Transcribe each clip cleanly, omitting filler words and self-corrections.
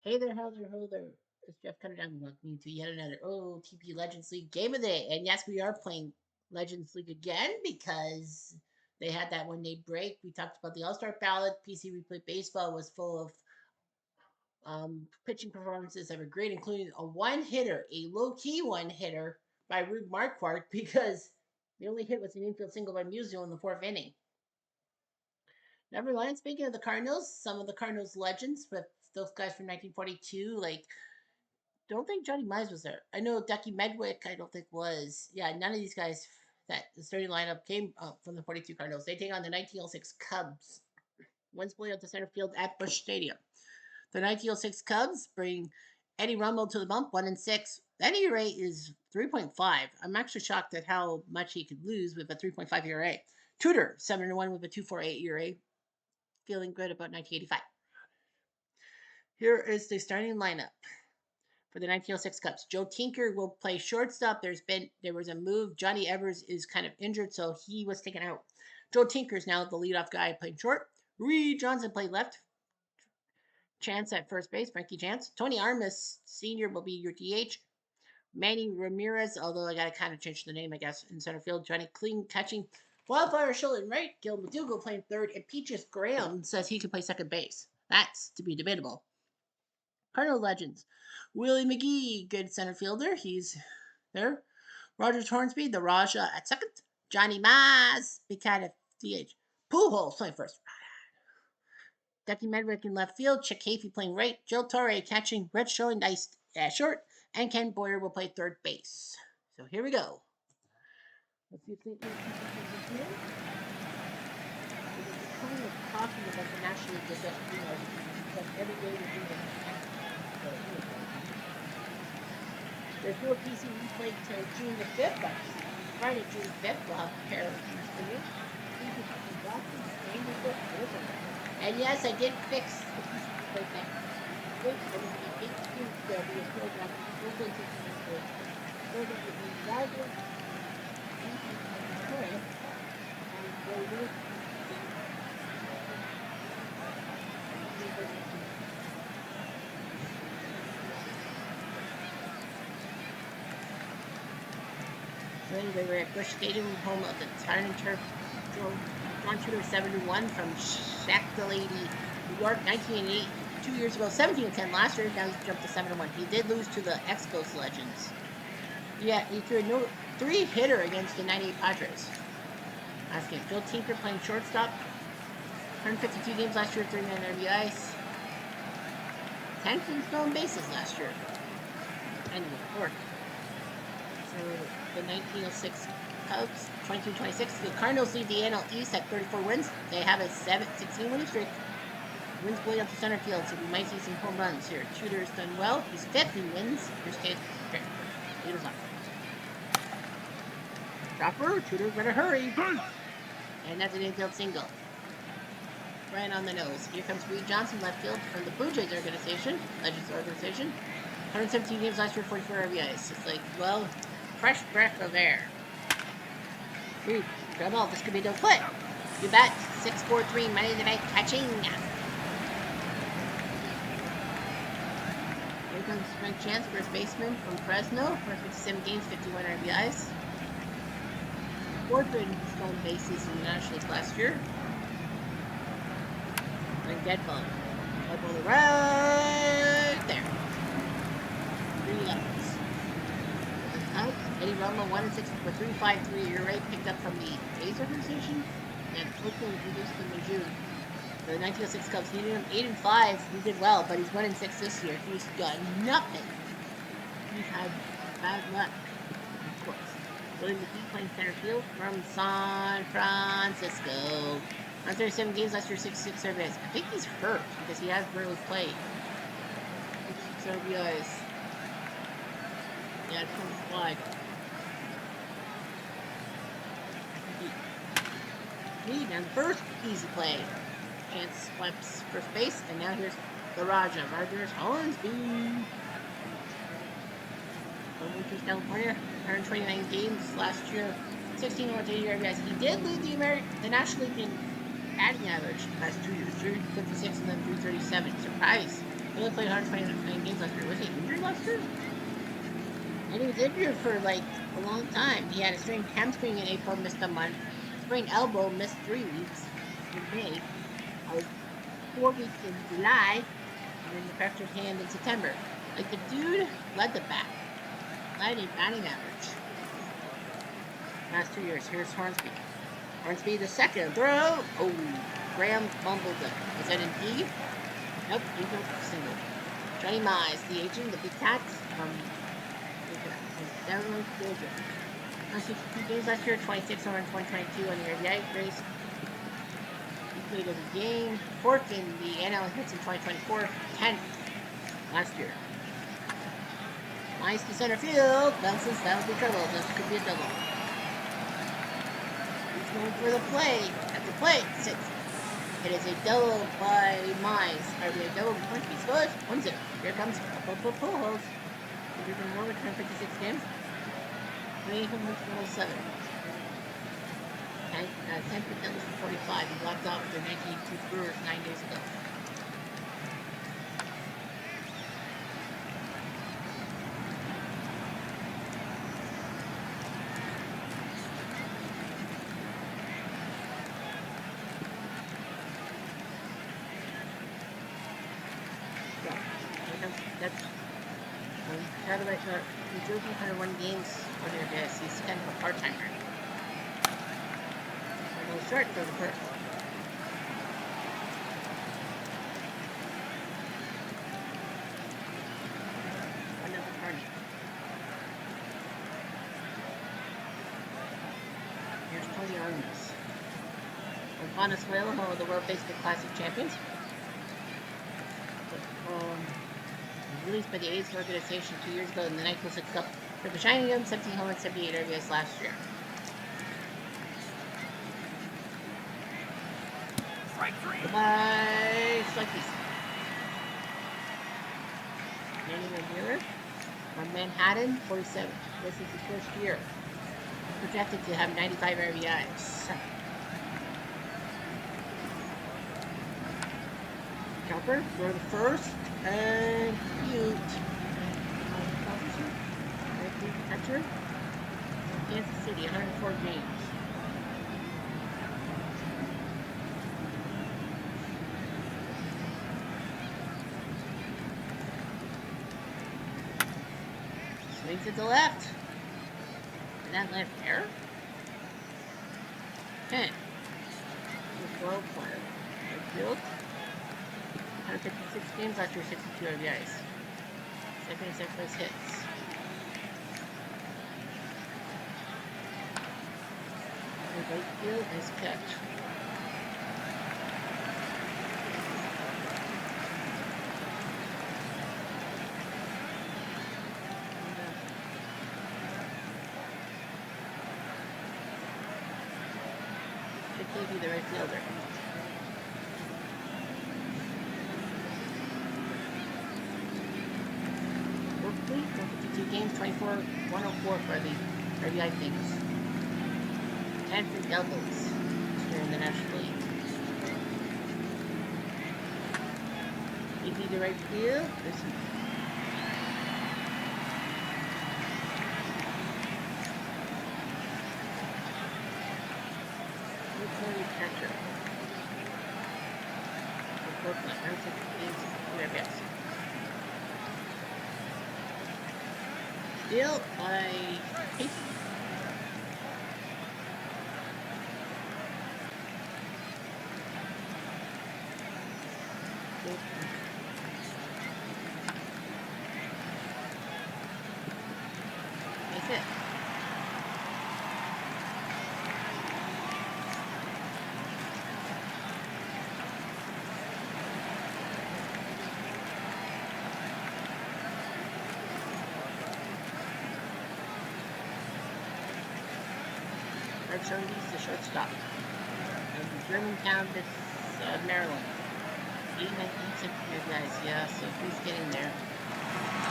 Hey there, hello there. It's Jeff Cutter down. Welcome to yet another OTP Legends League game of the day. And yes, we are playing Legends League again because they had that 1 day break. We talked about the All Star ballot. PC Replay Baseball was full of pitching performances that were great, including a one hitter, a low key one hitter by Rube Marquardt because the only hit was an infield single by Musial in the fourth inning. Never mind. Speaking of the Cardinals, some of the Cardinals legends with those guys from 1942, like don't think Johnny Mize was there. I know Ducky Medwick, I don't think was. Yeah, none of these guys that the starting lineup came from the 42 Cardinals. They take on the 1906 Cubs. Wins play out to center field at Busch Stadium. The 1906 Cubs bring Eddie Rumble to the bump, 1-6. That ERA is 3.5. I'm actually shocked at how much he could lose with a 3.5 ERA. Tudor, 7-1 with a 2.48 ERA. Feeling good about 1985. Here is the starting lineup for the 1906 Cubs. Joe Tinker will play shortstop. There was a move. Johnny Evers is kind of injured, so he was taken out. Joe Tinker is now the leadoff guy playing short. Reed Johnson played left. Chance at first base, Frankie Chance. Tony Armas Sr. will be your DH. Manny Ramirez, although I got to kind of change the name, I guess, in center field. Johnny Kling catching. Wildfire Schultz right. Gil McDougall playing third. And Peaches Graham says he can play second base. That's to be debatable. Cardinal legends. Willie McGee, good center fielder. He's there. Roger Hornsby, the Raja at second. Johnny Maz, big cat at DH. Pujols playing first. Ducky Medwick in left field. Chick Hafey playing right. Joe Torre catching. Red Showing Dice at short. And Ken Boyer will play third base. So here we go. Let's see if they can keep here. We're kind of talking about the National League because every day we're doing it. There's no PC replay till June the 5th, but Friday, June 5th, we'll have a pair of these for you. And yes, I did fix the PC replay thing. Wait, there will be 18, there'll be a program, open to the program will be larger, and current, and they will Anyway, we're at Busch Stadium, home of the Tar and Turf. John Tudor 71 from Shackle Lady, New York, 1988. 2 years ago, 17-10 last year. Now he's jumped to 7-1. He did lose to the Expos legends. Yeah, he threw a three-hitter against the 98 Padres. Last game, Joe Tinker playing shortstop. 152 games last year, 39 RBIs. 10 stolen bases last year. Anyway, fourth. So the 1906 Cubs, 22-26. The Cardinals lead the NL East at 34 wins. They have a 16-winning streak. Wins going up to center field, so we might see some home runs here. Tudor's done well. He's 50 wins. Here's Tate. Leaders up. Dropper. Tudor better hurry. And that's an infield single. Right on the nose. Here comes Reed Johnson, left field from the Blue Jays organization. Legends organization. 117 games last year, 44 RBIs. It's like, well, fresh breath of air. Reed, grab all. This could be no play. You bet. 6-4-3, Monday night catching. Here comes Frank Chance, first baseman from Fresno. For 57 games, 51 RBIs. 4 stolen bases in the National League last year. And dead ball. Dead ball right there. 3 levels. Out. Eddie Rumble 1-6 with 3.53 ERA picked up from the A's organization. And Oakland reduced them in June. The 1906 Cubs needed him 8-5. He did well, but he's 1-6 this year. He's got nothing. He had bad luck, of course. Willie McGee playing center field from San Francisco. On 37 games last year, 66 RBIs. I think he's hurt because he has barely played. 66 RBIs. Yeah, it's from the flag. Lead and first easy play. Chance swipes first base, and now here's the Raja. Rogers Hornsby. From Winters, California. 129 games last year. 16 over 80 RBIs. He did lead the National League in batting average the past 2 years. 356 and then 337. Surprise. only played 129 games last year. Was he injured last year? And he was injured for like a long time. He had a strained hamstring in April, missed a month. Sprained elbow, missed 3 weeks in May. I was 4 weeks in July, and then the fractured hand in September. Like the dude led the bat, led in batting average. Last 2 years. Here's Hornsby. Hornsby the second throw. Oh, Graham bumbled it. Was that an E? Nope, infield single. Johnny Mize, the agent, the big cat from Denver, Georgia. 62 games last year, 26 over 2022 on the RBI race. He played every game. Fourth in the NL hits in 2024, 10th last year. Mize to center field, bounces, that'll be trouble. This could be a double. He's going for the play. At the plate, 6. It is a double by Mize. RBI double by Hornsby. Scores 1-0. Here comes Pujols. He's been more than 56 games. 3 homers, 107. 10 for doubles for 45. He blocked out the 1982 Brewers 9 days ago. That's how do I start? New Jersey 101 games on your desk. He's kind of a part-timer. I'm going to start for the first. Another Carney. Here's Tony Armas. Venezuela, home of the World Baseball Classic champions. Released by the AIDS organization 2 years ago in the Nyquil Cup for the Shining Young, 17 home and 78 RBIs last year. Goodbye, Sluggies. Danny Miller from Manhattan, 47. This is his first year. Projected to have 95 RBIs. Jumper for the first. And cute. Catcher. Kansas City, 104 games. Swings at the left. And that left air. 10. 12 player. Field. 156 games last year, 62 RBIs. Second and second place hits. Right field, nice catch. Should be the right fielder. Berkeley, 52 games, 24, 104 for the RBI things. 10 for doubles here in the National League. Maybe the right field. Catcher. Brooklyn, 96 games, yes. Steal by Casey. That's it. Red Sox, the shortstop. Germantown, Maryland. 8-19 here, guys. Yeah, so who's getting there?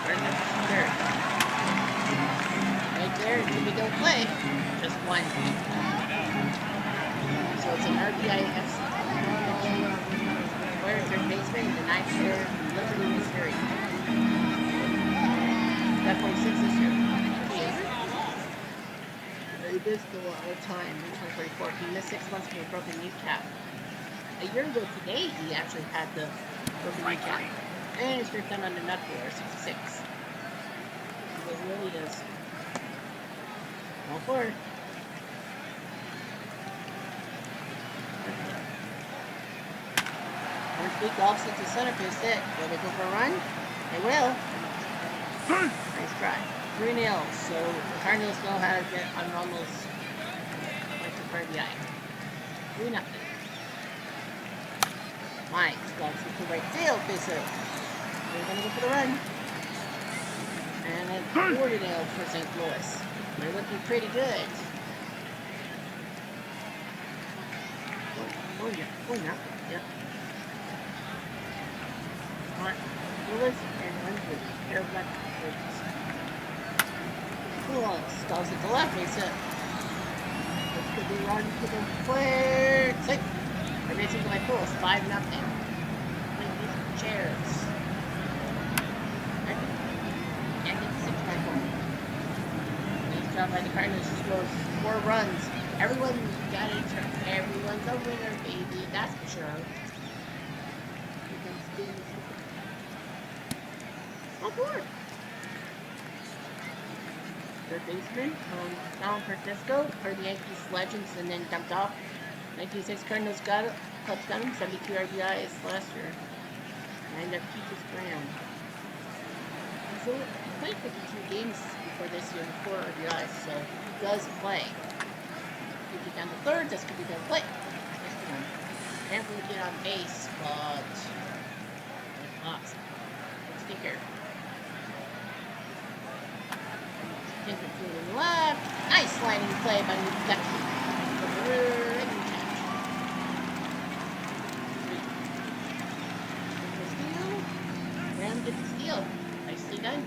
Third. Right there, we don't play. Just one. So it's an RBI FC. Where is third baseman? The 9th year, Liberty, Missouri. this for all the time in 2024. He missed 6 months from a broken kneecap. A year ago today, he actually had the broken kneecap. And he's straight down on the nut floor, 66. It really is. All four. Once big golfs into center base hit. Will they go for a run? They will. Nice try. 3-0. So the Cardinals know how to get on almost like the RBI. 3-0. Mike golfs into right field. Base hit. They're gonna go for the run. And then 4-0 for St. Louis. They're looking pretty good. Oh yeah. Yep. Mark Lewis and Lindsay. They're black. Cool. Stalls at the left base hit. This could be run to the clear. 6. They're basically like cool. 5-0. Chairs. And it's 6-4. Nice job by the Cardinals to score 4 runs. Everyone got it. Everyone's a winner, baby. That's for sure. Oh, board. Third baseman, Don Francisco, heard the Yankees legends and then dumped off. 1906 Cardinals got it. Cubs got him. 72 RBIs last year. And Peaches Graham. So he played 52 games before this year with 4 RBIs, so he does play. Could be down to third, this could be down to play. Can't really get on base, but let's take care. Tinker to the left. Nice sliding play by Nutseki. Graham gets the steal. Nicely done.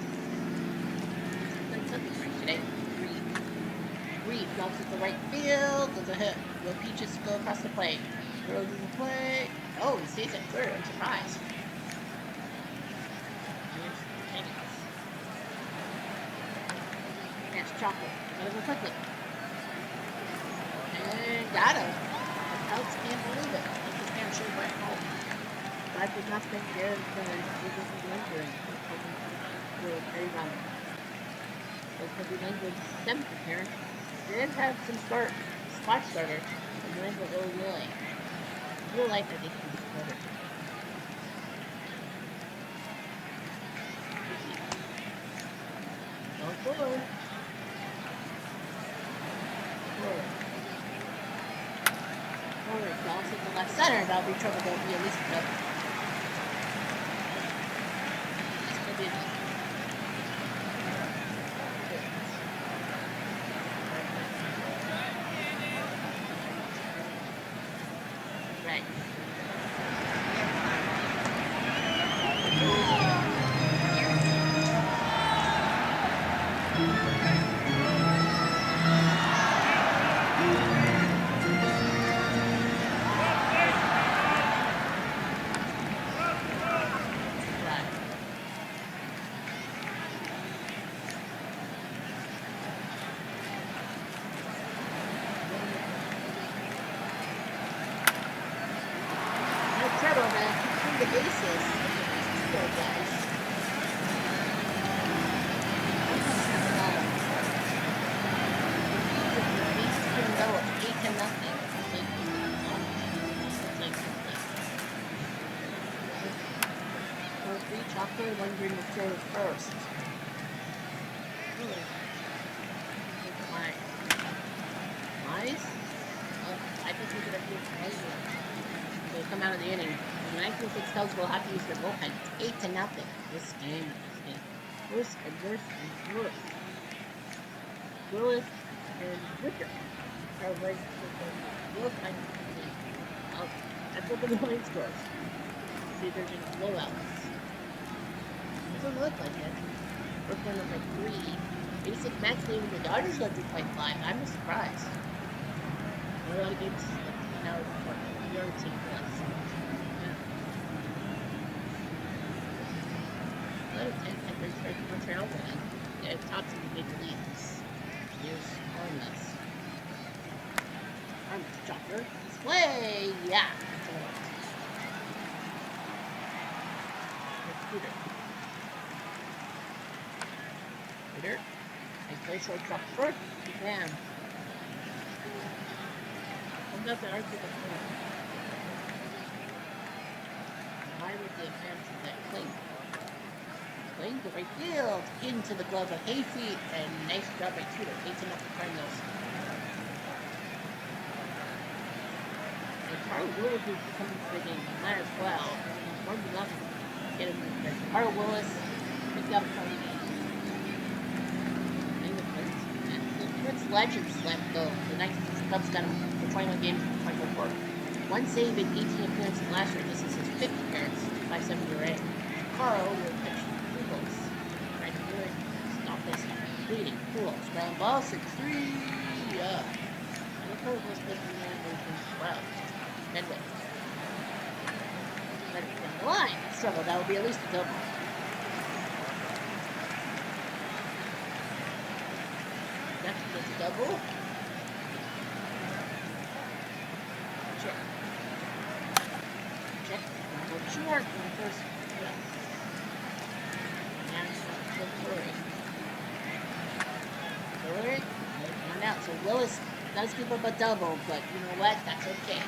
Done something right today. Reed drops at the right field. Does a hit. Will Peaches go across the plate? Throws in the play. Oh, he stays at third. I'm surprised. Here's Chocolate. Gotta go quickly. And got him. The Cubs can't believe it. They just can't show right home. 5-0. There's the injury. Very wrong. So could be England's 7th appearance. They did have some spot starter in New England, Illinois. I feel like that they can be better. Go forward. Forward. Golf at the left center. That'll be trouble. There'll be at least a double. This could be enough. The bases. Go, guys. Chocolate, one green will throw first. Really? Nice. I think we could have used Hazel. They'll come out of the inning. The 1906 Cubs will have to use their bullpen. 8-0. This game. Worse and worse and worse. Willis and Richard are right for both kinds of that's what the line scores. See, there's any blowouts. Doesn't look like it. Brooklyn was like 3. 86 max lead. The Dodgers led 3.5. I'm surprised. A lot of games, you know, for your team plus. A lot of 10 tempers for Montreal winning. They're top in the big leagues. Here's Armas. Arms, chopper, display. Yeah. Hitter. Nice play, short, drop short. Bam. Comes up to arc with the point. High with the advance of that cling. Playing the right field into the glove of Hayfeet, and nice job by Tudor, 8-0 for Cardinals. And Carl Willis is coming to the game, he might as well. 1-0. Get him in there. Carl Willis picked up from the game. And the Twins legends let go. The Knights Cubs got him for 21 games in 24. One save in 18 appearances last year. This is his 5th appearance, 5.7 ERA. Carl will pitch. Right here, stop this bleeding. Cool. Ground ball, 6-3. Yeah. And the curve was making that motion well. Medway. Let it down the line. Struggle. That would be at least a double. Next is a double. Check. Check. Go short in the first. Yeah. Hillary, one out. So Willis does give up a double, but you know what? That's okay.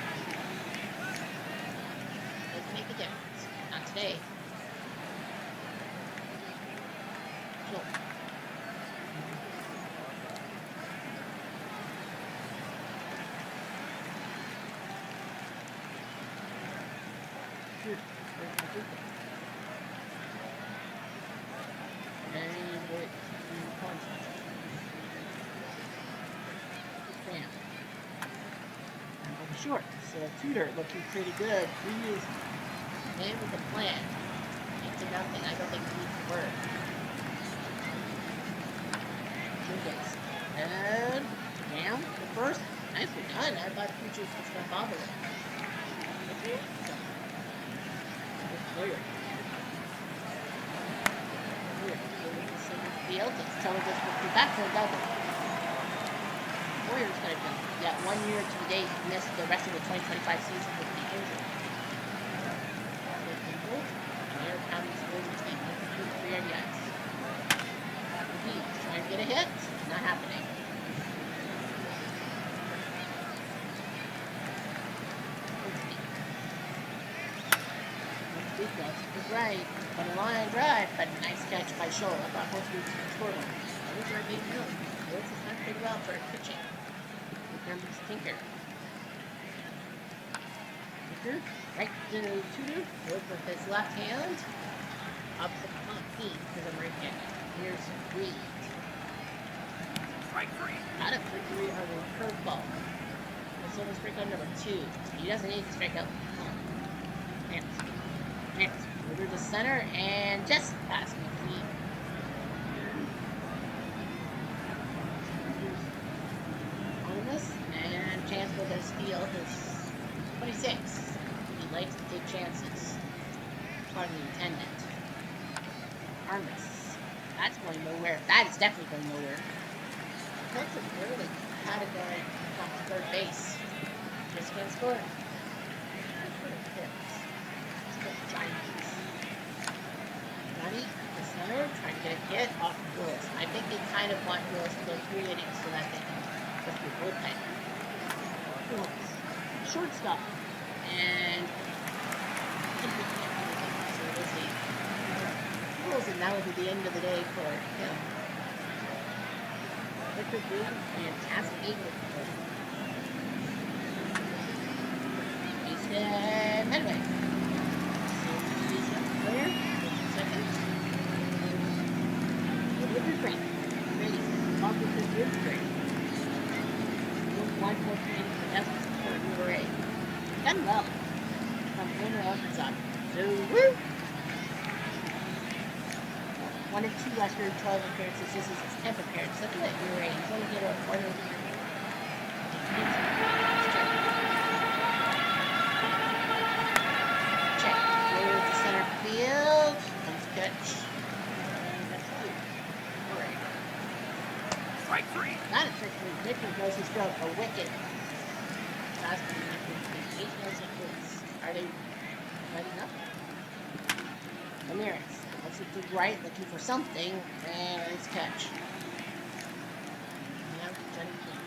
Doesn't make a difference. Not today. So. Short, so Tudor looking pretty good. He is man with a plan. 8-0. I don't think he needs to work. And down the first. Nicely done. I thought Futures was going to bother him. Okay. Clear. Field. Let's tell us we'll be back for a double. Warriors going to go. Yeah, 1 year to the day he missed the rest of the 2025 season with the injury. Air pounding scores between 1-3 RBIs. Trying to get a hit. Not happening. Big goes to the right. On a line drive, but nice catch by Scholl. I thought both groups could score one. Those are big deal. Willis is not pretty well for pitching. Numbers Tinker. Tinker, right to Tudor, work with his left hand. Up the front feet because I'm right-handed. Here's Reed. Strike 3. Not a quick 3 on a curveball. This one is strikeout number 2. He doesn't need to strike out. Next. Over to center and just past McKee. And chance for the steal is 26. He likes to take chances. Pardon the intendant. Armis. That's going nowhere. That is definitely going nowhere. That's a early category off third base. Just can't score. Giants. Johnny, the center, trying to get a hit off Willis. I think they kind of want Willis to go 3 innings so that they can just do bullpen. Willis. Shortstop. And so we'll see. Willis, and that will be the end of the day for him. Victor Boone, fantastic eagle. He's Medway. Clear. Seconds. Delivery break. Ready. Off with the delivery break. 1-4 that's for URA. Done well. From Winter Arkansas. So, woo! 1 of 2 last year, 12 appearances. This is his 10th appearance. Look at that URA. He's only hit a 1 over here. Check. Go to center field. Nice catch. And that's 2. Alright. Strike 3. Not a strike 3. Victor goes his throat. A wicket. last one. Eight yards at first. Are they lighting up? Ramirez looks to the right, looking for something, and it's catch. Now Johnny King.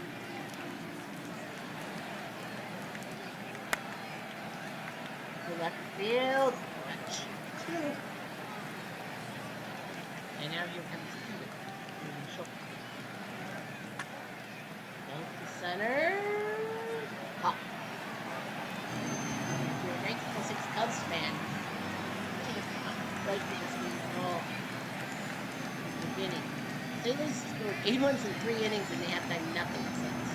To left field, catch. Two. And now here comes Peter. Down to center. Hop. If you're a 1906 Cubs fan, right for this game at all. Beginning. St. Louis scored 8 runs in 3 innings and they have done nothing since.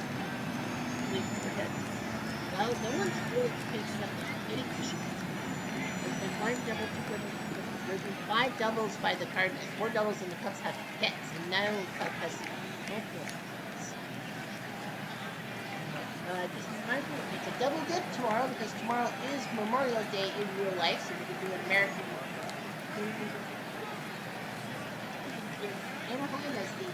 Well, no one's really picking up the hitting issues. There's been 5 doubles by the Cardinals, 4 doubles, and the Cubs have hits, and no Cub has no hits. Just remind you, it's a double dip tomorrow because tomorrow is Memorial Day in real life, so we can do an American. Anaheim as the,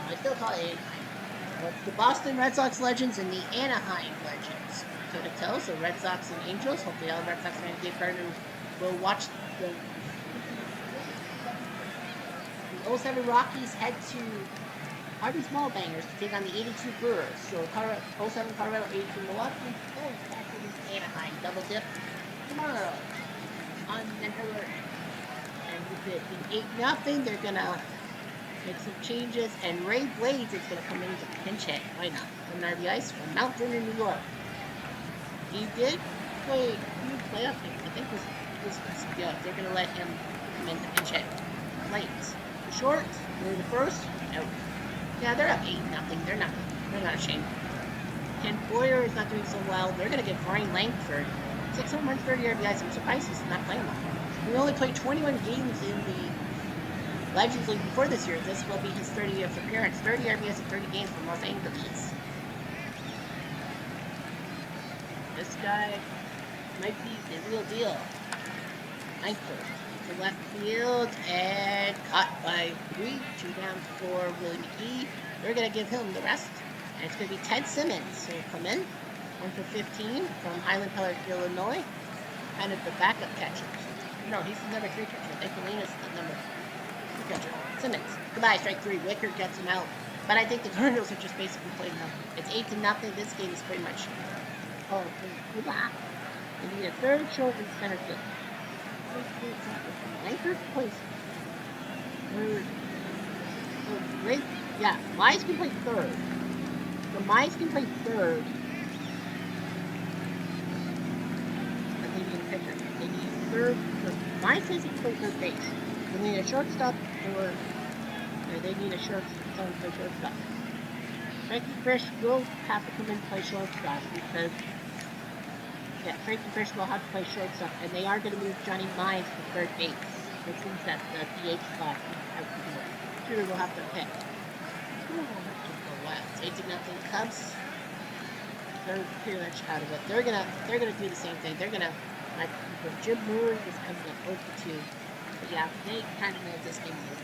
I still call it Anaheim. The Boston Red Sox Legends and the Anaheim Legends. So to tell, so Red Sox and Angels. Hopefully all the Red Sox fans and Cardinals will watch the 07 Rockies head to Harvey Smallbangers to take on the 82 Brewers. So 07 Colorado, 82 Milwaukee, back to Anaheim. Double dip tomorrow on Denver. And with it being 8-0, they're gonna make some changes, and Ray Blades is going to come in to pinch hit. Why not? Coming out of the ice from Mount Vernon, New York. He did play playoff game. I think this was good. They're going to let him come in to pinch hit. Blades. The short, they're the first. Out. Yeah, they're up 8-0. They're not ashamed. Ken Boyer is not doing so well. They're going to give Brian Langford 6 home runs, 30 RBIs. I'm surprised he's not playing well. We only played 21 games in the Legends League before this year. This will be his 30th appearance. 30 RBIs in 30 games from Los Angeles. This guy might be the real deal. Langford to left field and caught by 3. 2 down for Willie McGee. They're going to give him the rest. And it's going to be Ted Simmons who will come in. 1 for 15 from Highland Park, Illinois. Kind of the backup catcher. No, he's the number 3 catcher. I think Molina's the number 2 catcher. Simmons. Goodbye, strike 3. Wicker gets him out. But I think the Cardinals are just basically playing them. It's 8-0. This game is pretty much. Oh, goodbye. We need a third short in center field. Langford plays third. So great. Yeah, Mize can play third. So Mize can play third. But they need a pitcher. They need third. So Mize says he can play third base. They need a shortstop or they need a someone to play shortstop. Frankie Fish will have to come in and play shortstop because Frankie Fish will have to play shortstop, and they are going to move Johnny Mize to third base, which means that the DH spot out the door. Shooter will have to pick. It's 8-0 Cubs. They're pretty much out of it. They're gonna do the same thing. They're gonna Jim Murray is coming in 0 for 2. But yeah, they kind of know this game is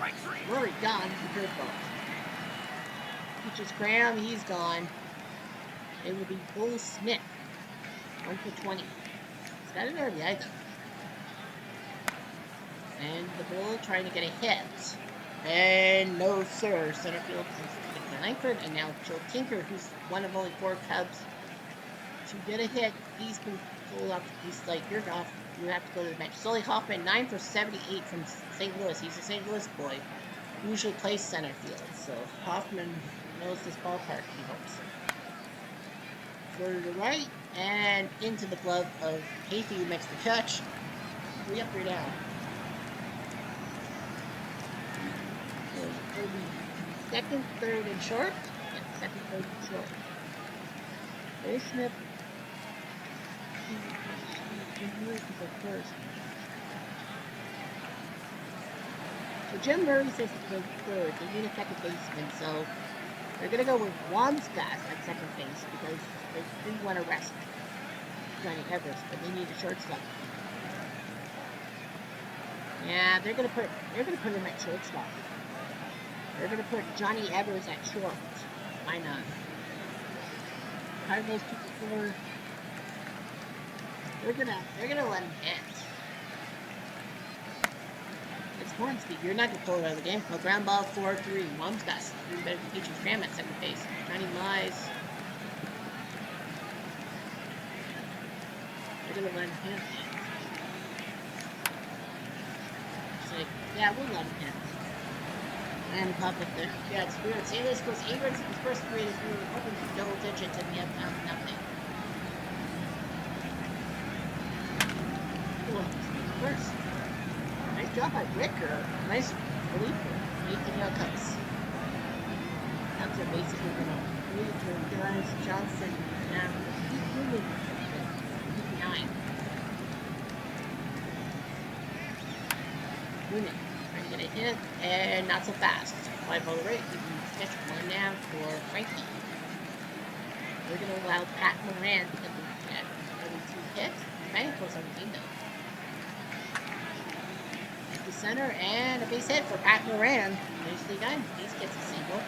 over. Murray gone for third ball. Peaches Graham, he's gone. It will be Bull Smith. 1 for 20. He's got an RBI though. And the Bull trying to get a hit. And no sir. Center field is Langford. And now Joe Tinker, who's one of only 4 Cubs to get a hit. He's been pulled up. He's like, you're off. You have to go to the bench. Sully Hoffman, 9 for 78 from St. Louis. He's a St. Louis boy. Usually plays center field. So Hoffman knows this ballpark, he hopes. To the right and into the glove of Casey, who makes the catch. 3 up, 3 down. So second, third, and short. Yeah, second, third, and short. Very Smith. First. So Jim Murray says to go third. They need a second baseman, so they're going to go with Wamskas at second base because they do want to rest Johnny Evers, but they need a shortstop. Yeah, they're going to put him at shortstop. They're going to put Johnny Evers at short. Why not? Cardinals 2-4. They're gonna let him hit. It's Hornsby. You're not gonna pull it out of the game. A ground ball 4-3. Mom's got three better than Peaches Graham at second base. 90 lies. They're gonna let him hit. It's like, yeah, we'll let him hit. And public there. Yeah, it's weird. St. Louis goes Abrams in his first three. We were hoping for double digits and we have found nothing. Cool. First. Nice job by Wicker. Nice reliever. Nathan Younghouse. That's are basically going to lead to Jonas Johnson. Now, keep moving. 9. Moving. Trying to get a hit, and not so fast. 5 over 8. You can catch one now for Frankie. We're going to allow Pat Moran to get every 2 hits. Frank goes on the team though. To center, and a base hit for Pat Moran. Nicely done. These gets a single.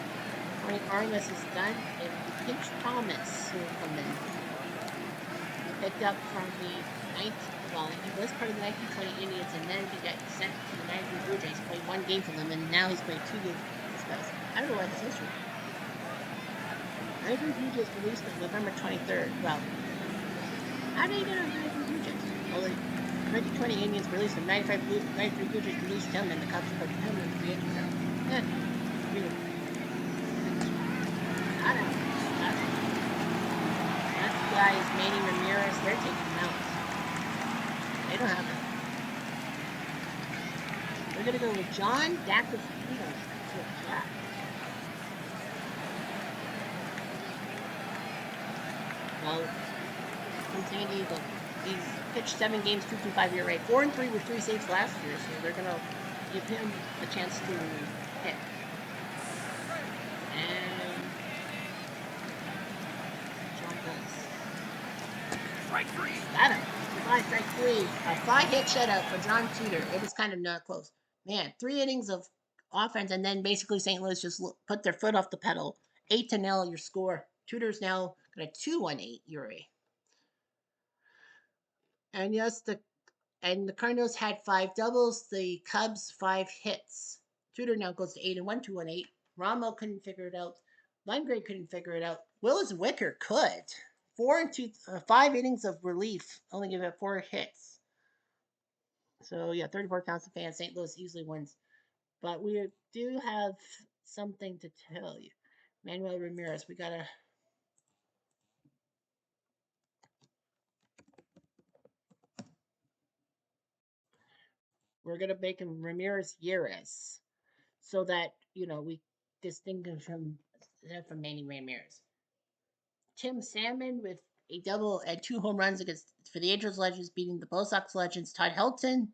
Tony Armas is done, and Pinch Thomas will come in. He picked up from the 19th. Well, he was part of the 1920 Indians, and then he got sent to the 93 Blue Jays, played 1 game for them, and now he's played 2 games for us. I don't know why this is true. 93 Blue Jays released on November 23rd. Well, how did he get on 93 Blue Jays? Well, the 1920 Indians released him. 93 Blue Jays released him, and the Cubs put him in the Indians. Yeah, weird. I don't know. That's the guys, Manny Ramirez, they're taking him out. They don't have it. We're going to go with John Dacofino. Well, from San Diego, he's pitched 7 games, 2.25 ERA, 4-3 with 3 saves last year, so they're going to give him a chance to hit. And John does. Strike 3. Got him. Strike 3. A 5-hit shutout for John Tudor. It was kind of not close. Man, 3 innings of offense, and then basically St. Louis just put their foot off the pedal. 8-0 your score. Tudor's now got a 2.18 ERA. And yes, the Cardinals had 5 doubles. The Cubs 5 hits. Tudor now goes to 8-1, 2-8. Rommel couldn't figure it out. Lundgren couldn't figure it out. Willis Wicker could. 5 innings of relief, only give it 4 hits. So yeah, 34,000 fans. St. Louis easily wins. But we do have something to tell you. Manuel Ramirez, we're gonna make him Ramirez Yeres, so that we distinguish him from Manny Ramirez. Tim Salmon with a double and 2 home runs for the Angels Legends, beating the Bo Sox Legends. Todd Helton,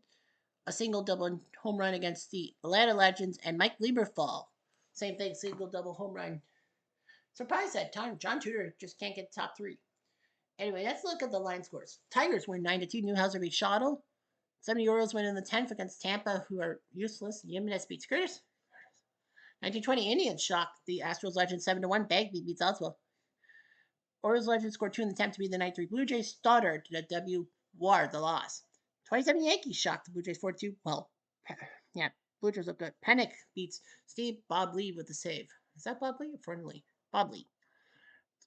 a single double and home run against the Atlanta Legends, and Mike Lieberthal, same thing, single double home run. Surprised that time John Tudor just can't get top 3. Anyway, let's look at the line scores. Tigers win 9-2. Newhouser beat Schottel. 70 Orioles win in the 10th against Tampa, who are useless. Jimenez beats Curtis. 1920 Indians shocked the Astros Legends 7-1. Bagby beats Oswald. Orioles Legends scored 2 in the 10th to beat the 93 Blue Jays. Stoddard to the W. War the loss. 27 Yankees shocked the Blue Jays 4-2. Well, yeah, Blue Jays look good. Pennick beats Steve Bob Lee with the save. Is that Bob Lee or Friendly? Bob Lee.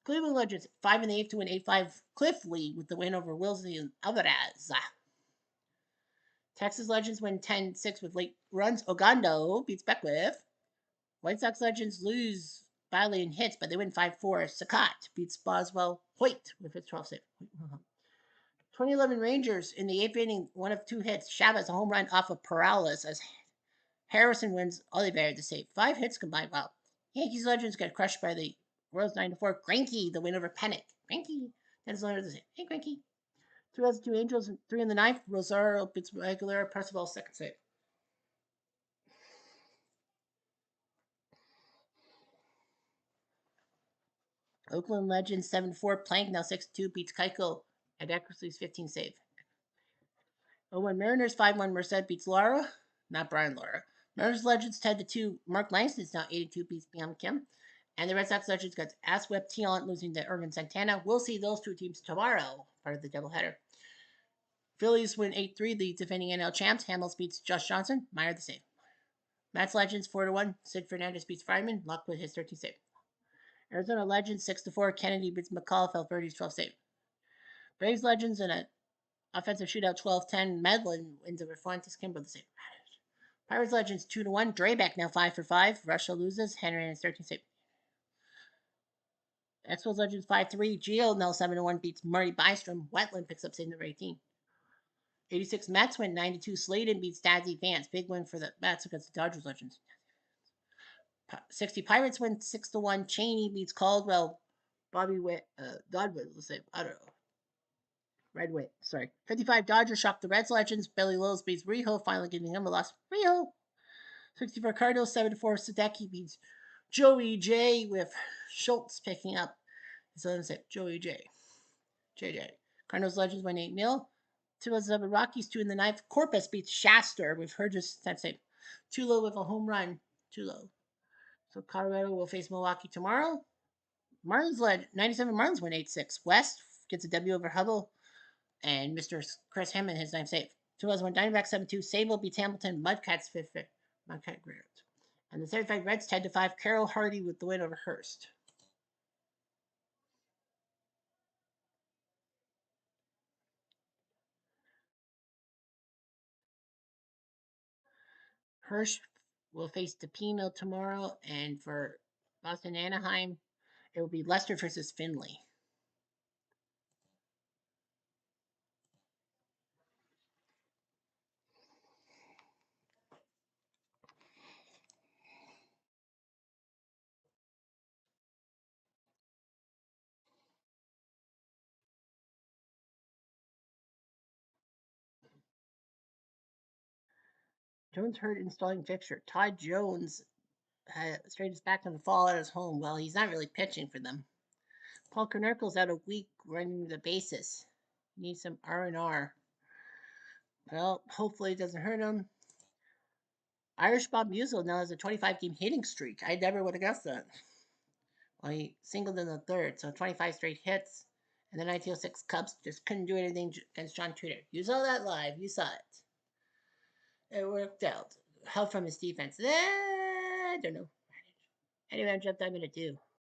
Cleveland Legends 5 in the 8th to win 8-5. Cliff Lee with the win over Wilson and Alvarez. Texas Legends win 10-6 with late runs. Ogando beats Beckwith. White Sox Legends lose badly in hits, but they win 5-4. Sakat beats Boswell Hoyt with his 12th save. 2011 Rangers in the 8th inning, 1 of 2 hits. Chavez a home run off of Perales as Harrison wins Oliveira to save. 5 hits combined. Wow. Yankees Legends get crushed by the Royals 9-4. Greinke the win over Pennick. Greinke. Dennis Leonard to save. Hey, Greinke. 2 out of 2 Angels, 3 in the 9th. Rosario beats Aguilera. Percival second save. Oakland Legends 7-4. Plank now 6-2 beats Keiko at Eckersley's 15 save. 0-1 Mariners 5-1. Merced beats Lara. Not Brian Lara. Mariners Legends 10-2. Mark Langston's now 82 beats Biam Kim. And the Red Sox Legends got Aswep Teon losing to Irvin Santana. We'll see those two teams tomorrow, part of the doubleheader. Phillies win 8-3, the defending NL champs. Hamels beats Josh Johnson. Meyer the same. Mets Legends 4-1. Sid Fernandez beats Fryman. Lockwood his 13th save. Arizona Legends 6-4. Kennedy beats McCall. Felberti's 12th save. Braves Legends in an offensive shootout 12-10. Medlin wins over Fuentes. Kimbrel the save. Pirates Legends 2-1. Drayback now 5 for 5. Russia loses. Henry and his 13th save. Expos Legends 5-3. Gio now 7-1 beats Marty Bystrom. Wetland picks up save number 18. 86 Mets win 92. Sladen beats Stazzy Vance. Big win for the Mets against the Dodgers Legends. 60 Pirates win 6-1. Cheney beats Caldwell. Bobby Witt, Godwin, let's say, I don't know. Red Witt, sorry. 55 Dodgers shock the Reds Legends. Billy Lills beats Rijo, finally giving him a loss. Rijo. 64 Cardinals, 7-4. Sadecki beats Joey J with Schultz picking up. So let's say Joey J. JJ. Cardinals Legends win 8-0. 2-7 Rockies, 2 in the ninth. Corpus beats Shaster with Hergis. That's it. Tulo with a home run. Tulo. So Colorado will face Milwaukee tomorrow. Marlins led 97 Marlins win 8-6. West gets a W over Hubble. And Mr. Chris Hammond his ninth save. 2001 Diamondbacks 7-2. Sable beats Hamilton. Mudcats 5th. Mudcat Grant. And the 75 Reds 10-5. Carroll Hardy with the win over Hurst. Hirsch will face DePino tomorrow. And for Boston Anaheim, it will be Leicester versus Finley. Jones hurt installing fixture. Todd Jones straight his back on the fall at his home. Well, he's not really pitching for them. Paul Konerkel's out a week running the bases. Needs some R&R. Well, hopefully it doesn't hurt him. Irish Bob Musial now has a 25-game hitting streak. I never would have guessed that. Well, he singled in the third, so 25 straight hits. And the 1906 Cubs just couldn't do anything against John Tudor. You saw that live. You saw it. It worked out. Help from his defense. I don't know. Anyway, I'm jumped. I'm going to do.